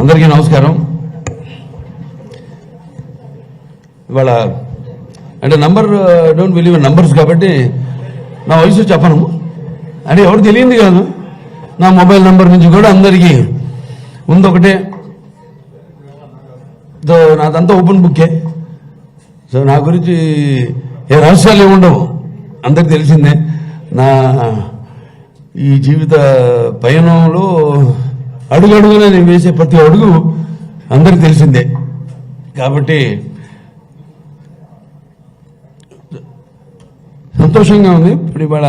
అందరికీ నమస్కారం. ఇవాళ అంటే నంబర్ డోంట్ బిలీవ్ నంబర్స్ కాబట్టి నా వయసు చెప్పను, అంటే ఎవరు తెలియంది కాదు. నా మొబైల్ నంబర్ నుంచి కూడా అందరికీ ఉంది ఒకటే. నాదంతా ఓపెన్ బుక్కే. సో నా గురించి ఏ రహస్యాలు ఏముండవు, అందరికి తెలిసిందే. నా ఈ జీవిత పయనంలో అడుగడుగునా నేను వేసే ప్రతి అడుగు అందరికి తెలిసిందే. కాబట్టి సంతోషంగా ఉంది. ఇప్పుడు ఇవాళ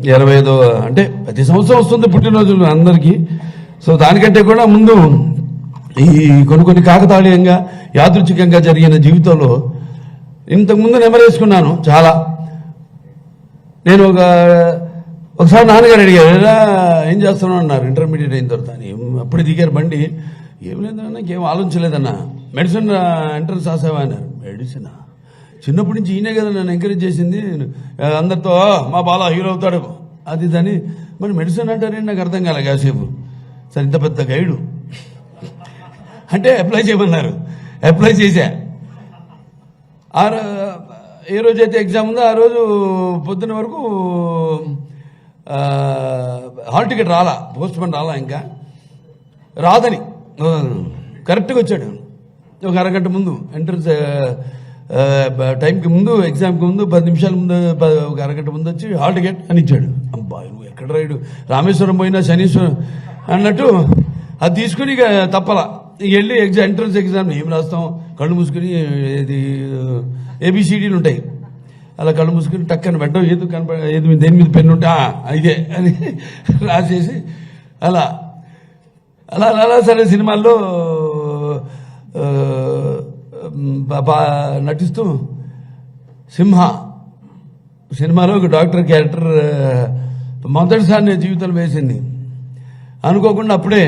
25వ అంటే ప్రతి సంవత్సరం వస్తుంది పుట్టినరోజులు అందరికీ. సో దానికంటే కూడా ముందు ఈ కొన్ని కాకతాళీయంగా యాదృచ్ఛికంగా జరిగిన జీవితంలో ఇంతకుముందు నెమరేసుకున్నాను చాలా. నేను ఒకసారి నాన్నగారు అడిగారు, ఏం చేస్తున్నావు అన్నారు ఇంటర్మీడియట్ అయిన తర్వాత. అప్పుడు దిగారు బండి. ఏం లేదన్నా, నాకేం ఆలోచించలేదన్నా. మెడిసిన్ ఎంట్రన్స్ రాసావా అన్నారు. మెడిసిన్ చిన్నప్పటి నుంచి ఈయనే కదా నన్ను ఎంకరేజ్ చేసింది. అందరితో మా బాలా హీరో అవుతాడు అది దాని. మరి మెడిసిన్ అంటారేంటి నాకు అర్థం కాలే కాసేపు. సరే ఇంత పెద్ద గైడు అంటే అప్లై చేయమన్నారు, అప్లై చేశా. ఏ రోజైతే ఎగ్జామ్ ఉందో ఆ రోజు పొద్దున్న వరకు హాల్ టికెట్ రాలా, పోస్ట్ పోన్ రాలా, ఇంకా రాదని కరెక్ట్గా వచ్చాడు. ఒక అరగంట ముందు ఎంట్రన్స్ టైంకి ముందు, ఎగ్జామ్కి ముందు 10 నిమిషాల ముందు, ఒక అరగంట ముందు వచ్చి హాల్ టికెట్ అని ఇచ్చాడు. అబ్బా నువ్వు ఎక్కడ రాయుడు, రామేశ్వరం పోయినా శనీశ్వరం అన్నట్టు అది తీసుకుని ఇక తప్పలా. ఇక వెళ్ళి ఎంట్రన్స్ ఎగ్జామ్ ఏం రాస్తాం, కళ్ళు మూసుకుని ఇది ABCDలు ఉంటాయి, అలా కళ్ళు మూసుకుని టక్కని పెట్టడం, ఏది ఏది దేని మీద పెన్ను ఉంటే ఇదే అని రాసేసి అలా అలా అలా సరే సినిమాల్లో నటిస్తూ సింహ సినిమాలో ఒక డాక్టర్ క్యారెక్టర్ మొదటిసారి నేను జీవితంలో వేసింది. అనుకోకుండా అప్పుడే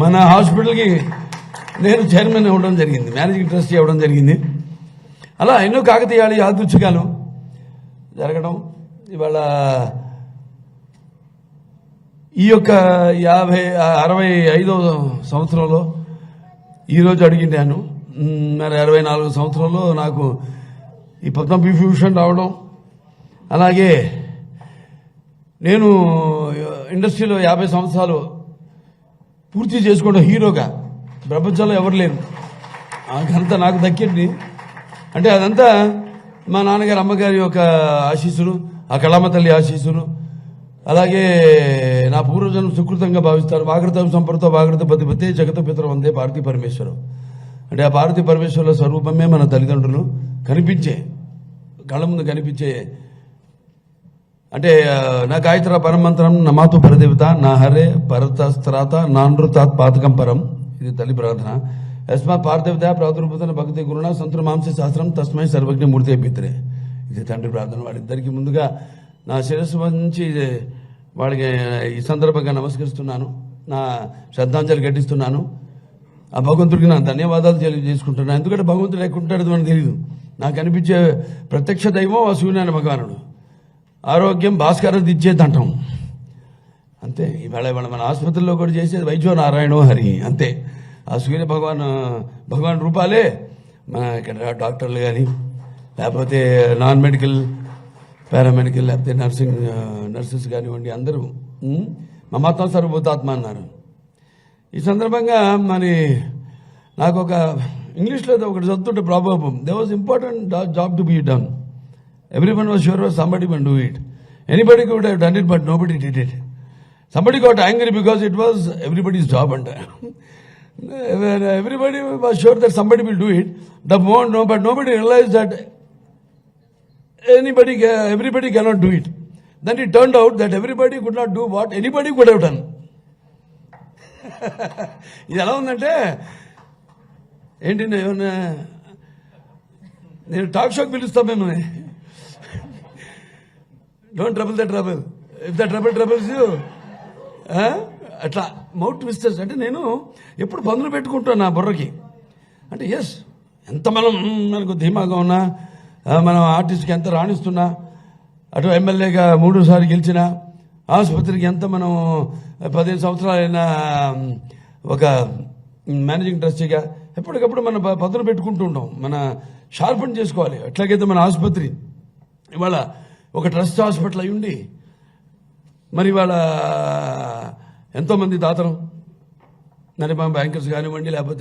మన హాస్పిటల్కి నేను చైర్మన్ అవ్వడం జరిగింది, మేనేజింగ్ ట్రస్టీ అవ్వడం జరిగింది. అలా ఎన్నో కాకతీయాలు యాదృచ్ఛికాలు జరగడం. ఇవాళ ఈ యొక్క 65వ సంవత్సరంలో ఈరోజు అడిగినాను. మరి 64 సంవత్సరంలో నాకు ఈ పద్మవిభూషణ్ రావడం, అలాగే నేను ఇండస్ట్రీలో 50 సంవత్సరాలు పూర్తి చేసుకోవడం హీరోగా. ప్రపంచంలో ఎవరు లేరు, అదంతా నాకు దక్కింది. అంటే అదంతా మా నాన్నగారు అమ్మగారి యొక్క ఆశీస్సులు, ఆ కళామ తల్లి ఆశీస్సులు, అలాగే నా పూర్వజన్మ సుకృతంగా భావిస్తారు. వాగృత సంపర్తో వాగృత పతిపతి జగత పితరం వందే పార్వతీ పరమేశ్వరం. అంటే ఆ పార్వతీ పరమేశ్వరుల స్వరూపమే మన తల్లిదండ్రులు కనిపించే, కళ్ళ ముందు కనిపించే. అంటే నా గాయత్ర పరమంత్రం నమాతు పరదేవత నా హరే పరతస్త్రాత నానృతాత్ పాతకం పరం. ఇది తల్లి ప్రార్థన. యస్మాత్ పార్థివత ప్రాదుర్భూతన భక్తి గురుణ సంతుల మాంసే శాస్త్రం తస్మై సర్వజ్ఞ మూర్తి పిత్రే. ఇది తండ్రి ప్రార్థన. వాళ్ళిద్దరికీ ముందుగా నా శిరస్సు నుంచి వాళ్ళకి ఈ సందర్భంగా నమస్కరిస్తున్నాను, నా శ్రద్ధాంజలి ఘటిస్తున్నాను. ఆ భగవంతుడికి నా ధన్యవాదాలు తెలియజేసుకుంటున్నాను. ఎందుకంటే భగవంతుడు ఎక్కడుంటాడో మనకు తెలియదు. నాకు అనిపించే ప్రత్యక్ష దైవం ఆ సూర్యనారాయణ భగవానుడు. ఆరోగ్యం భాస్కరం ఇచ్చేదంటాం అంతే. ఇవాళ మన ఆసుపత్రిలో కూడా చేసేది వైద్యో నారాయణో హరి అంతే. ఆ సూర్య భగవాన్ రూపాలే మన ఇక్కడ డాక్టర్లు కానీ, లేకపోతే నాన్ మెడికల్ పారామెడికల్, లేకపోతే నర్సెస్ కానివ్వండి, అందరూ మమాత్మ సర్వభూతాత్మ అన్నారు. ఈ సందర్భంగా మరి నాకు ఒక ఇంగ్లీష్లో ఒకటి చదువుతుంటే problem, they was important job to be done. Everyone was sure somebody can do it. Anybody could have done it, but nobody did it. Somebody got angry because it was everybody's job and everybody was sure that somebody will do it. But nobody realized that everybody cannot do it. Then it turned out that everybody could not do what anybody could have done. ఇది ఎలా ఉందంటే ఏంటి, నేను talk షోకి పిలుస్తాను మిమ్మల్ని. Don't trouble the trouble if the trouble troubles you. అట్లా mouth twisters అంటే నేను ఎప్పుడు బంధులు పెట్టుకుంటాను నా బుర్రకి. అంటే ఎస్, ఎంత మనకు ధీమాగా ఉన్నా, మనం ఆర్టిస్ట్కి ఎంత రాణిస్తున్నా, అటు ఎమ్మెల్యేగా 3 సార్లు గెలిచినా, ఆసుపత్రికి ఎంత మనం 15 సంవత్సరాలైనా ఒక మేనేజింగ్ ట్రస్టీగా ఎప్పటికప్పుడు మన పదును పెట్టుకుంటూ ఉంటాం, మన షార్పన్ చేసుకోవాలి. అట్లాగైతే మన ఆసుపత్రి ఇవాళ ఒక ట్రస్ట్ హాస్పిటల్ అయి ఉండి మరి ఇవాళ ఎంతోమంది దాతలు మరి మా బ్యాంకర్స్ కానివ్వండి, లేకపోతే